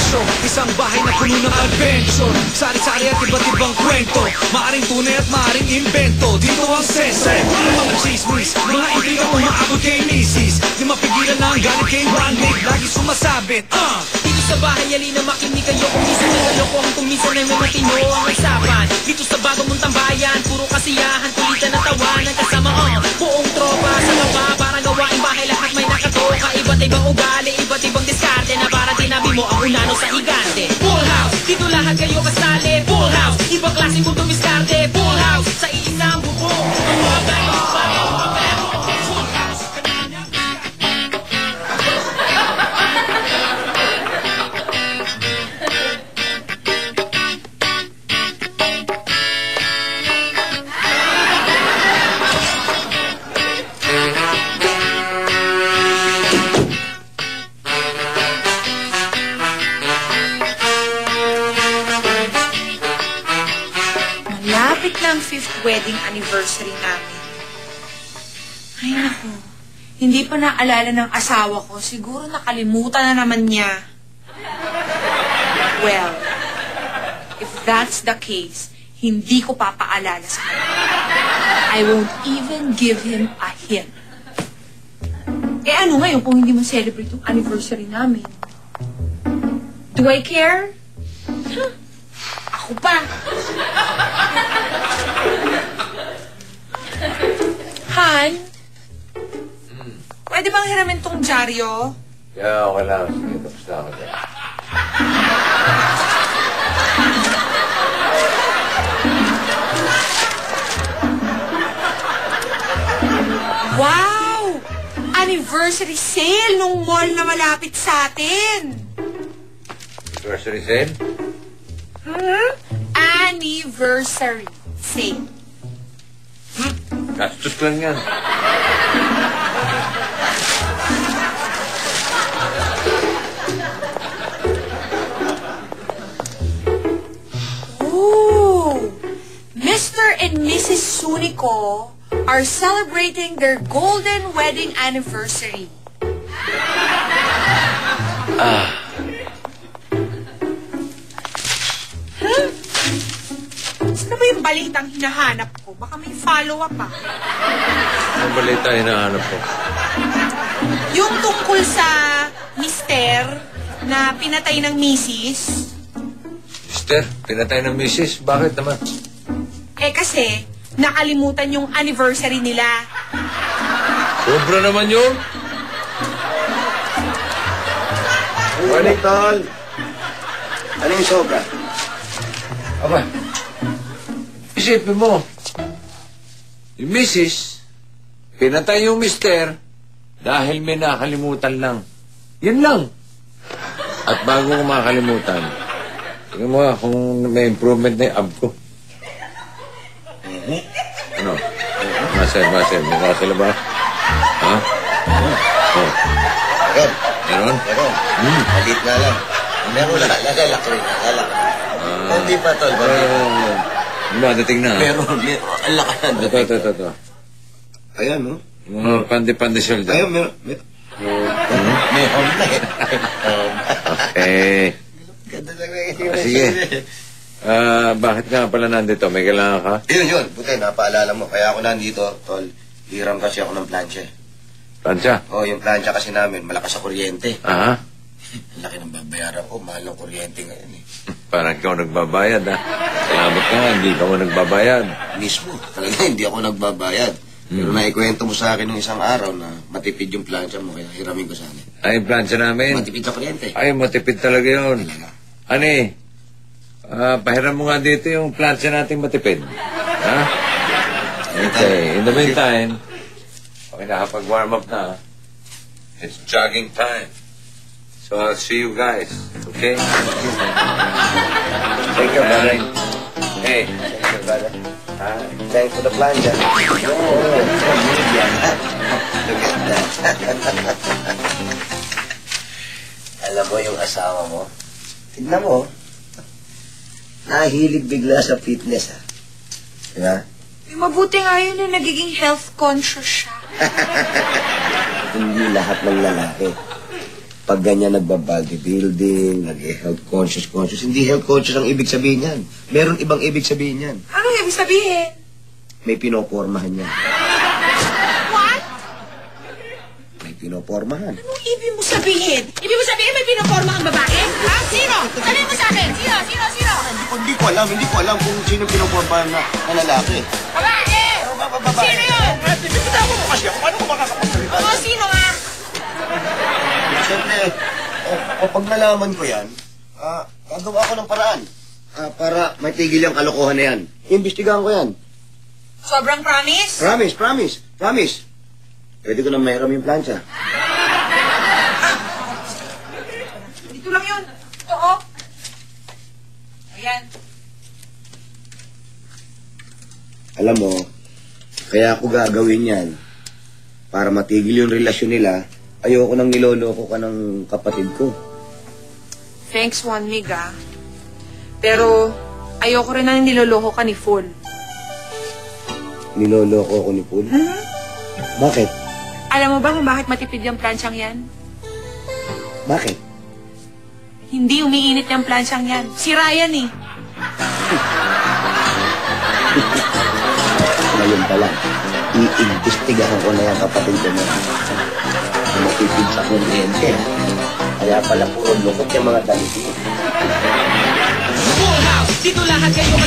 presyo. Isang bahay na puno ng adventure, sari-sari at iba't ibang kwento, maaring tunay at maaring invento. Dito ang sense, mga chismis, mga intriga kung maabot kay misis. Di mapigilan na ang galit kay One Nick, lagi sumasabit. Dito sa bahay, halina makinig kayo. Kung minsan may kalokohan, kung minsan ay may matino ang usapan. Dito sa bago mong tambayan, puro kasiyahan, kulitan at tawanan. Kasama buong tropa sa baba, para gawain bahay lahat may nakatoka. Iba't ibang ugali, iba't ibang diskarte, na para tinabi mo ang unano sa higante. Full house, dito lahat kayo kasali. Full house, ibang klaseng kung tumiskarte. Full house, sa iisang bubong. Ang 5th wedding anniversary namin. Ay naku, hindi pa naalala ng asawa ko. Siguro nakalimutan na naman niya. Well, if that's the case, hindi ko papaalala sa kanya. I won't even give him a hint. Eh ano ngayon kung hindi mo celebrate yung anniversary namin? Do I care? Huh? Ako pa. Han? Pwede bang hiramin tong dyaryo? Yeah, okay lang. Sige, tapos na ako dyan. Wow! Anniversary sale nung mall na malapit sa atin. Anniversary sale? Anniversary sale. Gastos lang yan. Ooh! Mr. and Mrs. Sunico are celebrating their golden wedding anniversary. Sino ba yung balitang hinahanap ko? Baka may follow-up pa. Ang balita hinahanap ko. Yung tungkol sa mister na pinatay ng misis. Mister, pinatay ng misis? Bakit naman? Eh kasi, nakalimutan yung anniversary nila. Sobra naman yun. Morning, Tol. Ano yung sobra? Aba, isipin mo, yung misis, pinatay yung mister dahil may nakalimutan lang. Yun lang. At bago ko makalimutan, tingnan mo nga kung may improvement na yung ab ko. Ano? Muscle. May muscle ba? Ha? Oh. Meron. Meron? Meron. Malit na lang. Meron lang. Nagalak rin. Nagalak. Hindi pa, Tol. Dating na. Meron. Ang lakas. Ito. Ayan, no? Mga pandi-pandi shoulder. Ayun, meron. Meron na eh. Okay. Ganda na nga. Sige. Bakit nga pala nandito? May kailangan ka? Yun. Buti, napaalala mo. Kaya ako nandito, Tol. Hiram kasi ako ng plancha. Plancha? Oo, yung plancha kasi namin, malakas sa kuryente. Aha. Ang laki ng babayaran ko. Mahal ng kuryente ngayon eh. Parang ikaw nagbabayad, ha? Salamat ka nga, hindi ka mo nagbabayad. Mismo. Talaga, hindi ako nagbabayad. Pero naikwento mo sa akin ng isang araw na matipid yung plancha mo, kaya hiramin ko sana. Ay, yung plancha namin? Matipid sa kuryente. Ay, matipid talaga yun. Ani, pahiram mo nga dito yung plancha natin matipid. Ha? Okay, in the meantime, okay, nakapag-warm up na. It's jogging time. So I'll see you guys, okay? Thank you, brother. Hey. Thank you, brother. Thanks for the plancha. Alam mo yung asawa mo? Tignan mo. Nahilig bigla sa fitness, ha? Diba? Mabuti nga yun na nagiging health conscious siya. Hindi lahat ng lalaki pag ganyan nagba-bodybuilding, nag-health conscious, hindi health conscious ang ibig sabihin yan. Meron ibang ibig sabihin yan. Anong ibig sabihin? May pinopormahan yan. What? May pinopormahan. Anong ibig mo sabihin? Ibig mo sabihin may pinaporma ang babae? Ha? Sino? Sabihin mo sa akin. Sino? Hindi ko alam kung sino pinopormahan na lalaki. Babae! Sino yun? Bitaw mo kasi ako. Paano ko makakapagsalita? Oo, sino nga? Siyempre, pag nalaman ko yan, gagawa ako ng paraan. Para matigil yung kalokohan na yan. Imbestigahan ko yan. Sobrang promise? Promise. Pwede ko na mahiram yung plancha. Dito lang yun. Oo. Ayan. Alam mo, kaya ako gagawin yan. Para matigil yung relasyon nila, ayoko nang niloloko ka ng kapatid ko. Thanks, Juan Mig, ah. Pero, ayoko rin nang niloloko ka ni Full. Niloloko ko ni Paul? Bakit? Alam mo ba kung bakit matipid yung plansyang yan? Bakit? Hindi umiinit yung plansyang yan. Si Ryan eh. Ngayon pa lang, iimbestigahan ko na yung kapatid ko na matipid sa kuryente. Kaya pala puro lukot yung mga damit. Full House, dito lahat kayo